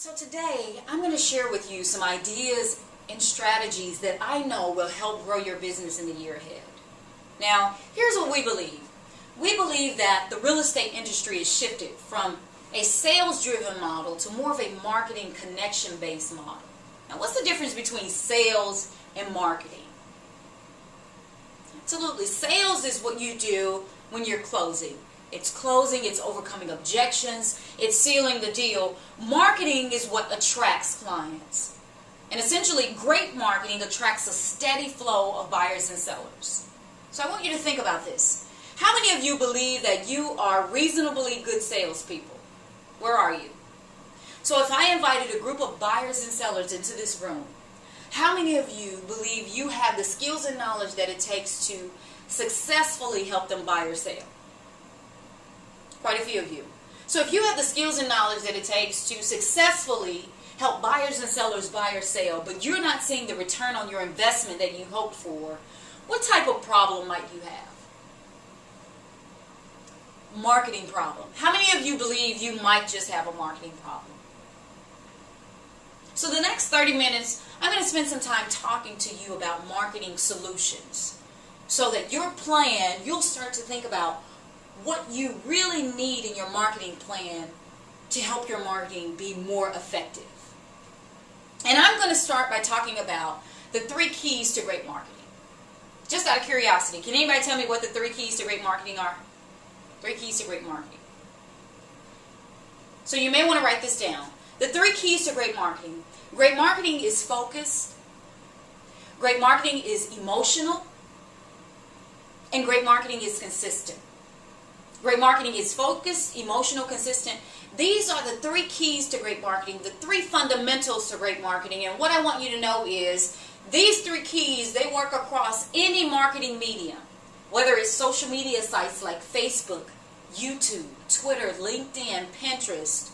So today, I'm going to share with you some ideas and strategies that I know will help grow your business in the year ahead. Now, here's what we believe. We believe that the real estate industry has shifted from a sales-driven model to more of a marketing connection-based model. Now, what's the difference between sales and marketing? Absolutely. Sales is what you do when you're closing. It's closing, it's overcoming objections, it's sealing the deal. Marketing is what attracts clients. And essentially, great marketing attracts a steady flow of buyers and sellers. So I want you to think about this. How many of you believe that you are reasonably good salespeople? Where are you? So if I invited a group of buyers and sellers into this room, how many of you believe you have the skills and knowledge that it takes to successfully help them buy or sell? Quite a few of you. So if you have the skills and knowledge that it takes to successfully help buyers and sellers buy or sell, but you're not seeing the return on your investment that you hoped for, what type of problem might you have? Marketing problem. How many of you believe you might just have a marketing problem? So the next 30 minutes, I'm going to spend some time talking to you about marketing solutions so that your plan, you'll start to think about what you really need in your marketing plan to help your marketing be more effective. And I'm going to start by talking about the 3 keys to great marketing. Just out of curiosity, can anybody tell me what the 3 keys to great marketing are? 3 keys to great marketing. So you may want to write this down. The 3 keys to great marketing. Great marketing is focused. Great marketing is emotional. And great marketing is consistent. Great marketing is focused, emotional, consistent. These are the 3 keys to great marketing, the 3 fundamentals to great marketing. And what I want you to know is these 3 keys, they work across any marketing medium, whether it's social media sites like Facebook, YouTube, Twitter, LinkedIn, Pinterest,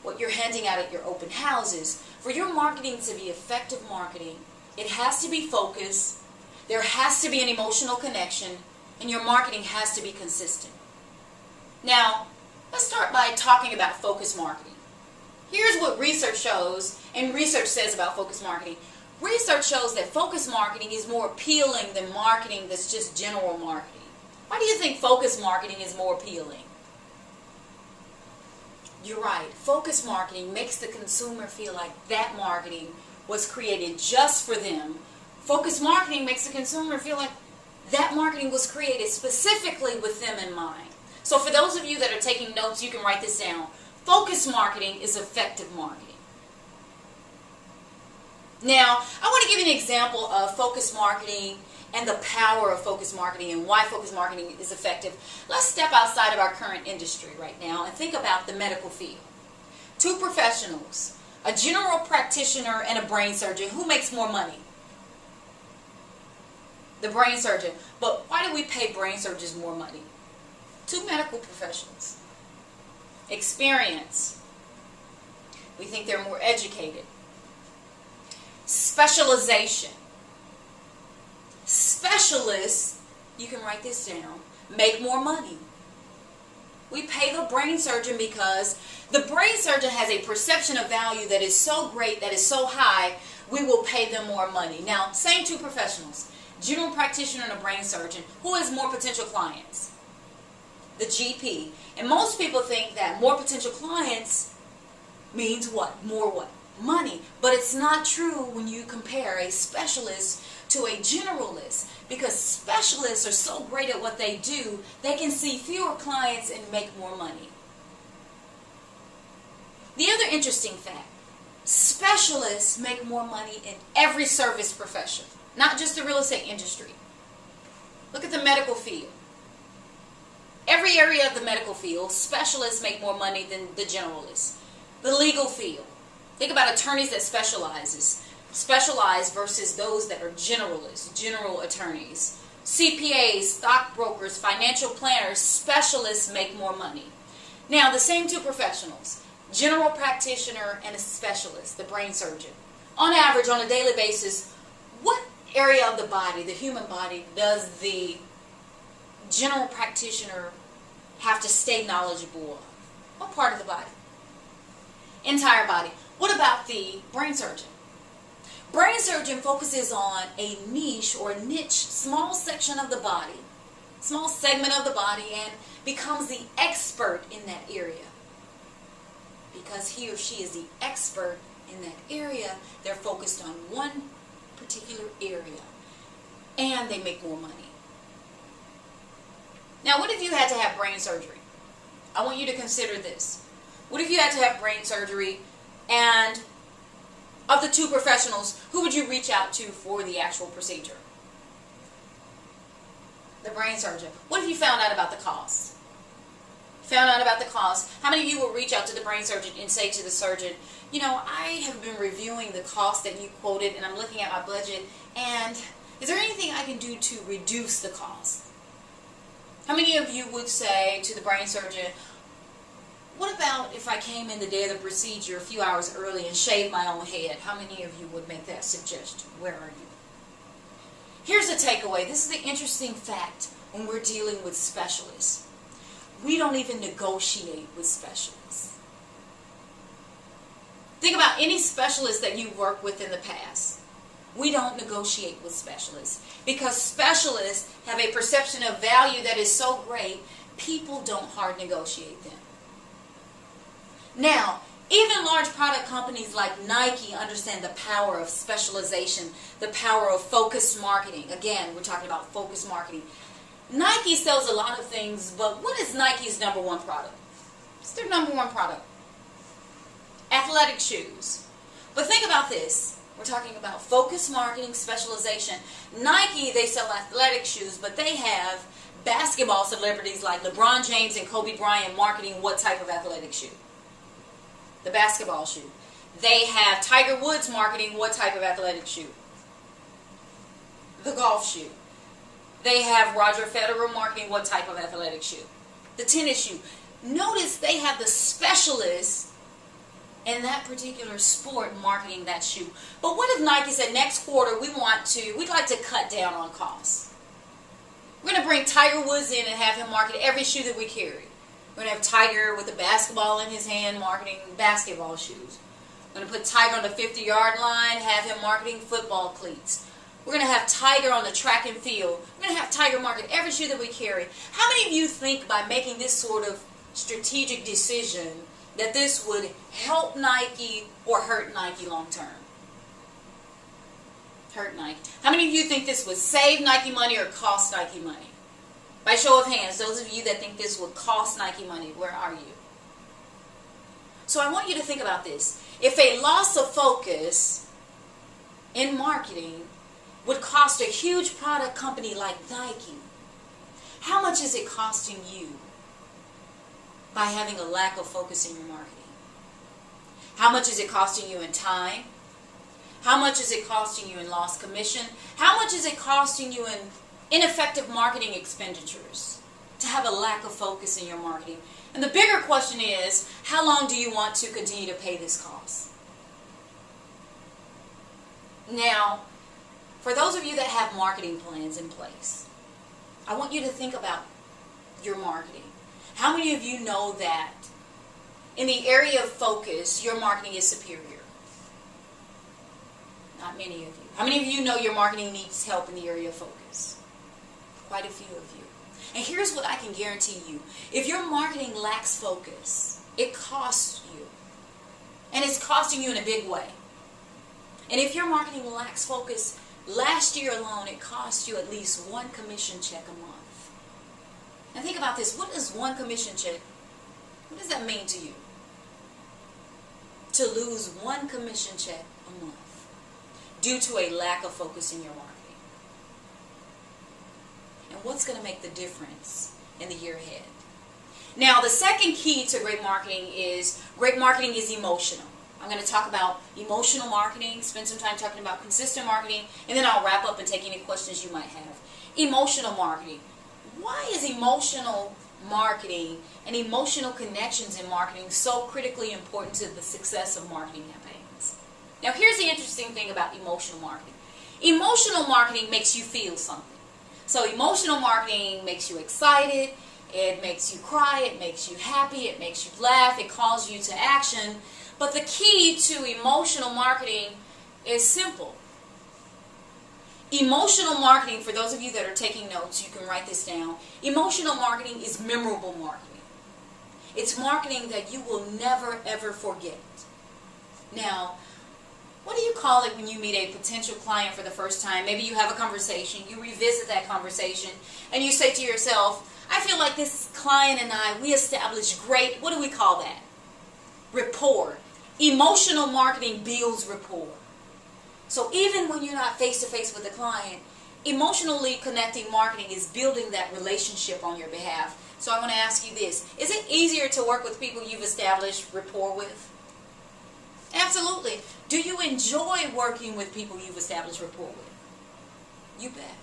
what you're handing out at your open houses. For your marketing to be effective marketing, it has to be focused, there has to be an emotional connection, and your marketing has to be consistent. Now, let's start by talking about focus marketing. Here's what research shows, and research says about focus marketing. Research shows that focus marketing is more appealing than marketing that's just general marketing. Why do you think focus marketing is more appealing? You're right. Focus marketing makes the consumer feel like that marketing was created just for them. Focus marketing makes the consumer feel like that marketing was created specifically with them in mind. So for those of you that are taking notes, you can write this down. Focus marketing is effective marketing. Now, I want to give you an example of focus marketing and the power of focus marketing and why focus marketing is effective. Let's step outside of our current industry right now and think about the medical field. 2 professionals, a general practitioner and a brain surgeon. Who makes more money? The brain surgeon. But why do we pay brain surgeons more money? 2 medical professionals. Experience. We think they're more educated. Specialization. Specialists, you can write this down, make more money. We pay the brain surgeon because the brain surgeon has a perception of value that is so great, that is so high, we will pay them more money. Now, same 2 professionals, general practitioner and a brain surgeon, who has more potential clients? The GP. And most people think that more potential clients means what? More what? Money. But it's not true when you compare a specialist to a generalist, because specialists are so great at what they do, they can see fewer clients and make more money. The other interesting fact, specialists make more money in every service profession, not just the real estate industry. Look at the medical field. Every area of the medical field, specialists make more money than the generalists. The legal field. Think about attorneys that specialize versus those that are generalists, general attorneys. CPAs, stockbrokers, financial planners, specialists make more money. Now, the same 2 professionals, general practitioner and a specialist, the brain surgeon. On average, on a daily basis, what area of the body, the human body, does the general practitioner have to stay knowledgeable of? What part of the body? Entire body. What about the brain surgeon? Brain surgeon focuses on a niche or niche, small section of the body, small segment of the body, and becomes the expert in that area. Because he or she is the expert in that area, they're focused on one particular area, and they make more money. Now, what if you had to have brain surgery? I want you to consider this. What if you had to have brain surgery, and of the two professionals, who would you reach out to for the actual procedure? The brain surgeon. What if you found out about the cost? Found out about the cost. How many of you will reach out to the brain surgeon and say to the surgeon, you know, I have been reviewing the cost that you quoted, and I'm looking at my budget, and is there anything I can do to reduce the cost? How many of you would say to the brain surgeon, what about if I came in the day of the procedure a few hours early and shaved my own head? How many of you would make that suggestion? Where are you? Here's the takeaway. This is the interesting fact when we're dealing with specialists. We don't even negotiate with specialists. Think about any specialist that you've worked with in the past. We don't negotiate with specialists because specialists have a perception of value that is so great, people don't hard negotiate them. Now, even large product companies like Nike understand the power of specialization, the power of focused marketing. Again, we're talking about focused marketing. Nike sells a lot of things, but what is Nike's number one product? It's their number one product. Athletic shoes. But think about this. We're talking about focused marketing, specialization. Nike, they sell athletic shoes, but they have basketball celebrities like LeBron James and Kobe Bryant marketing what type of athletic shoe? The basketball shoe. They have Tiger Woods marketing what type of athletic shoe? The golf shoe. They have Roger Federer marketing what type of athletic shoe? The tennis shoe. Notice they have the specialists in that particular sport marketing that shoe. But what if Nike said next quarter we'd like to cut down on costs? We're going to bring Tiger Woods in and have him market every shoe that we carry. We're going to have Tiger with a basketball in his hand marketing basketball shoes. We're going to put Tiger on the 50-yard line, have him marketing football cleats. We're going to have Tiger on the track and field. We're going to have Tiger market every shoe that we carry. How many of you think by making this sort of strategic decision that this would help Nike or hurt Nike long term? Hurt Nike. How many of you think this would save Nike money or cost Nike money? By show of hands, those of you that think this would cost Nike money, where are you? So I want you to think about this. If a loss of focus in marketing would cost a huge product company like Nike, how much is it costing you by having a lack of focus in your marketing? How much is it costing you in time? How much is it costing you in lost commission? How much is it costing you in ineffective marketing expenditures to have a lack of focus in your marketing? And the bigger question is, how long do you want to continue to pay this cost? Now, for those of you that have marketing plans in place, I want you to think about your marketing. How many of you know that in the area of focus, your marketing is superior? Not many of you. How many of you know your marketing needs help in the area of focus? Quite a few of you. And here's what I can guarantee you. If your marketing lacks focus, it costs you. And it's costing you in a big way. And if your marketing lacks focus, last year alone, it cost you at least one commission check a month. Now think about this. What is one commission check? What does that mean to you? To lose one commission check a month due to a lack of focus in your marketing. And what's going to make the difference in the year ahead? Now, the second key to great marketing is emotional. I'm going to talk about emotional marketing, spend some time talking about consistent marketing, and then I'll wrap up and take any questions you might have. Emotional marketing. Why is emotional marketing and emotional connections in marketing so critically important to the success of marketing campaigns? Now, here's the interesting thing about emotional marketing. Emotional marketing makes you feel something. So emotional marketing makes you excited, it makes you cry, it makes you happy, it makes you laugh, it calls you to action. But the key to emotional marketing is simple. Emotional marketing, for those of you that are taking notes, you can write this down. Emotional marketing is memorable marketing. It's marketing that you will never ever forget. Now, what do you call it when you meet a potential client for the first time? Maybe you have a conversation, you revisit that conversation, and you say to yourself, I feel like this client and I, we established great, what do we call that? Rapport. Emotional marketing builds rapport. So even when you're not face-to-face with the client, emotionally connecting marketing is building that relationship on your behalf. So I want to ask you this. Is it easier to work with people you've established rapport with? Absolutely. Do you enjoy working with people you've established rapport with? You bet.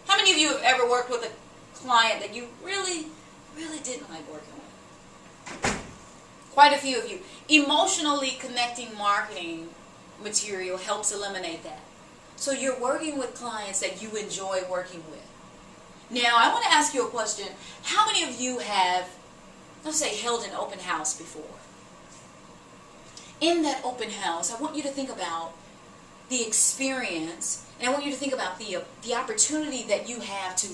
How many of you have ever worked with a client that you really didn't like working with? Quite a few of you. Emotionally connecting marketing material helps eliminate that. So you're working with clients that you enjoy working with. Now, I want to ask you a question. How many of you have, let's say, held an open house before? In that open house, I want you to think about the experience, and I want you to think about the opportunity that you have to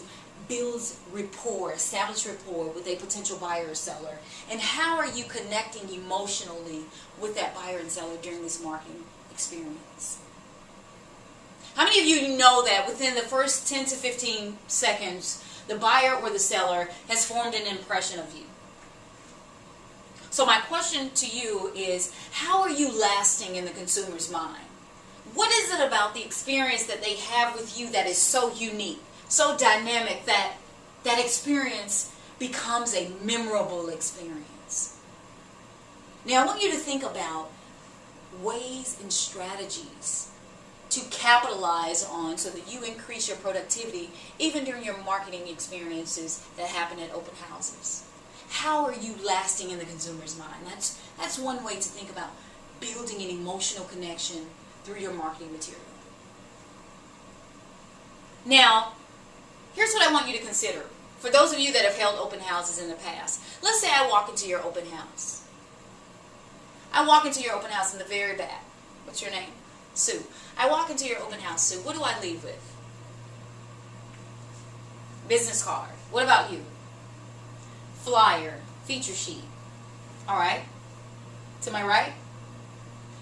build rapport, establish rapport with a potential buyer or seller. And how are you connecting emotionally with that buyer and seller during this marketing experience? How many of you know that within the first 10 to 15 seconds, the buyer or the seller has formed an impression of you? So my question to you is, how are you lasting in the consumer's mind? What is it about the experience that they have with you that is so unique, so dynamic, that that experience becomes a memorable experience? Now I want you to think about ways and strategies to capitalize on so that you increase your productivity even during your marketing experiences that happen at open houses. How are you lasting in the consumer's mind? That's one way to think about building an emotional connection through your marketing material. Now, here's what I want you to consider. For those of you that have held open houses in the past, let's say I walk into your open house. I walk into your open house in the very back. What's your name? Sue. I walk into your open house, Sue. What do I leave with? Business card. What about you? Flyer, feature sheet. Alright? To my right?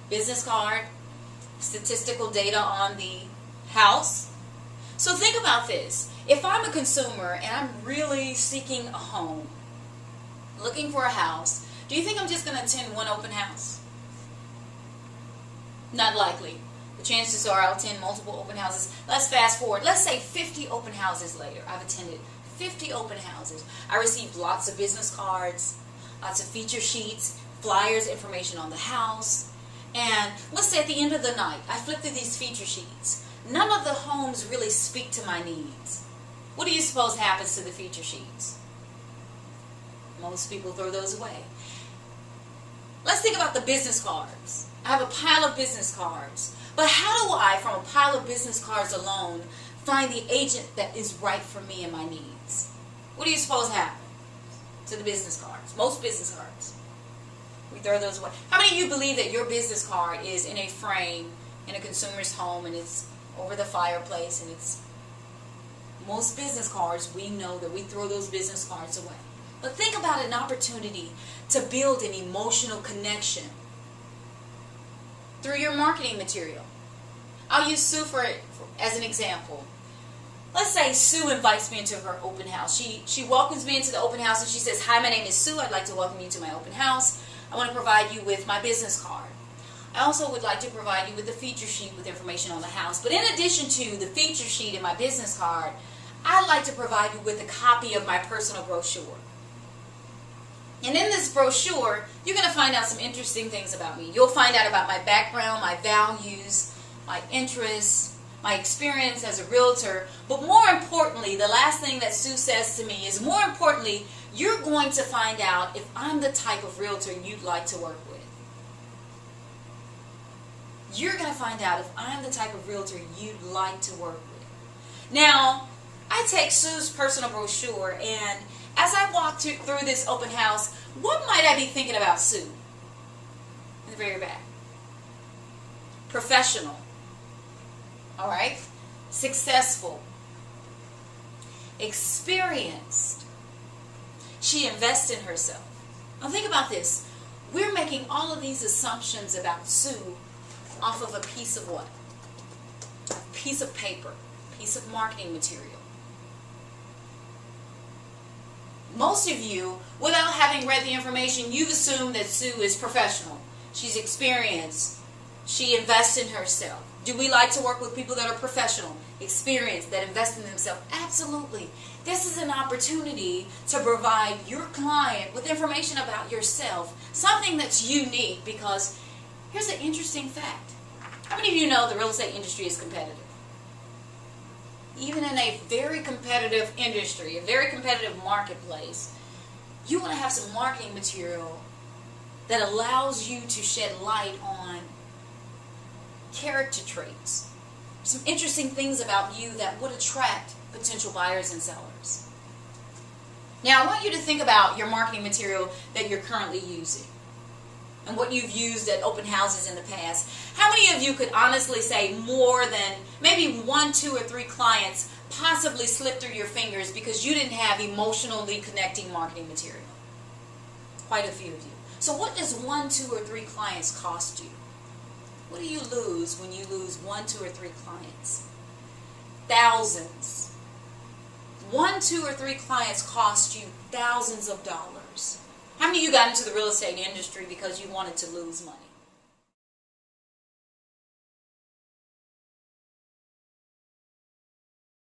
Business card, statistical data on the house. So think about this. If I'm a consumer and I'm really seeking a home, looking for a house, do you think I'm just going to attend one open house? Not likely. The chances are I'll attend multiple open houses. Let's fast forward. Let's say 50 open houses later. I've attended 50 open houses. I received lots of business cards, lots of feature sheets, flyers, information on the house. And let's say at the end of the night, I flip through these feature sheets. None of the homes really speak to my needs. What do you suppose happens to the feature sheets? Most people throw those away. Let's think about the business cards. I have a pile of business cards. But how do I, from a pile of business cards alone, find the agent that is right for me and my needs? What do you suppose happens to the business cards? Most business cards. We throw those away. How many of you believe that your business card is in a frame in a consumer's home and it's over the fireplace and it's... Most business cards, we know that we throw those business cards away. But think about an opportunity to build an emotional connection through your marketing material. I'll use Sue as an example. Let's say Sue invites me into her open house. She welcomes me into the open house and she says, "Hi, my name is Sue. I'd like to welcome you to my open house. I want to provide you with my business card. I also would like to provide you with a feature sheet with information on the house. But in addition to the feature sheet and my business card, I'd like to provide you with a copy of my personal brochure. And in this brochure, you're going to find out some interesting things about me. You'll find out about my background, my values, my interests, my experience as a realtor. But more importantly, the last thing that Sue says to me is, more importantly, you're going to find out if I'm the type of realtor you'd like to work with. You're going to find out if I'm the type of realtor you'd like to work with. Now, I take Sue's personal brochure, and as I walk through this open house, what might I be thinking about Sue? in the very back. Professional. All right? Successful. Experienced. She invests in herself. Now think about this. We're making all of these assumptions about Sue off of a piece of what? A piece of paper, a piece of marketing material. Most of you, without having read the information, you've assumed that Sue is professional. She's experienced. She invests in herself. Do we like to work with people that are professional, experienced, that invest in themselves? Absolutely. This is an opportunity to provide your client with information about yourself, something that's unique, because here's an interesting fact. How many of you know the real estate industry is competitive? Even in a very competitive industry, a very competitive marketplace, you want to have some marketing material that allows you to shed light on character traits, some interesting things about you that would attract potential buyers and sellers. Now, I want you to think about your marketing material that you're currently using and what you've used at open houses in the past. How many of you could honestly say more than maybe 1, 2, or 3 clients possibly slipped through your fingers because you didn't have emotionally connecting marketing material? Quite a few of you. So what does 1, 2, or 3 clients cost you? What do you lose when you lose 1, 2, or 3 clients? Thousands. 1, 2, or 3 clients cost you thousands of dollars. How many of you got into the real estate industry because you wanted to lose money?